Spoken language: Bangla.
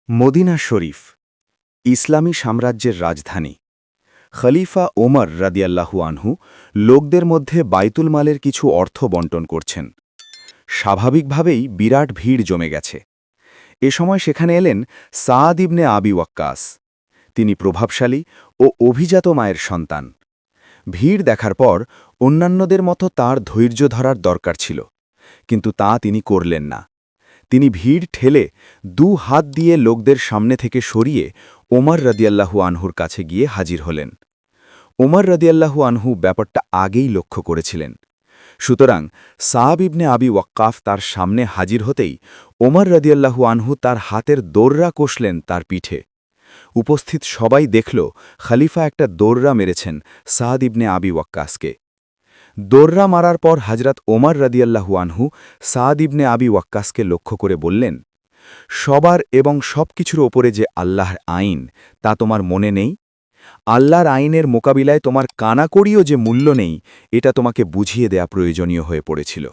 মদিনা শরীফ ইসলামী সাম্রাজ্যের রাজধানী খলিফা ওমর রাদিয়াল্লাহু আনহু লোকদের মধ্যে বাইতুল মালের কিছু অর্থ বণ্টন করছেন। স্বাভাবিকভাবেই বিরাট ভিড় জমে গেছে। এ সময় সেখানে এলেন সাদ ইবনে আবি ওয়াক্কাস। তিনি প্রভাবশালী ও অভিজাত মায়ের সন্তান। ভিড় দেখার পর অন্যান্যদের মতো তার ধৈর্য ধরার দরকার ছিল, কিন্তু তা তিনি করলেন না। তিনি ভিড় ঠেলে হাত দিয়ে লোকদের সামনে থেকে সরিয়ে ওমর রাদিয়াল্লাহু আনহুর কাছে গিয়ে হাজির হলেন। ওমর রাদিয়াল্লাহু আনহু ব্যাপারটা আগেই লক্ষ্য করেছিলেন। সুতরাং সাব ইবনে আবি ওয়াক্কাফ তার সামনে হাজির হতেই ওমর রাদিয়াল্লাহু আনহু তার হাতের দোররা কষলেন তার পিঠে। উপস্থিত সবাই দেখল খলিফা একটা দোররা মেরেছেন সাদ ইবনে আবি ওয়াক্কাসকে। দোররা মারার পর হজরত ওমর রাদিয়াল্লাহু আনহু সাদ ইবনে আবি ওয়াক্কাসকে লক্ষ্য করে বললেন, সবার এবং সব কিছুর ওপরে যে আল্লাহর আইন তা তোমার মনে নেই? আল্লাহর আইনের মোকাবিলায় তোমার কানাকড়িও যে মূল্য নেই, এটা তোমাকে বুঝিয়ে দেয়া প্রয়োজনীয় হয়ে পড়েছিল।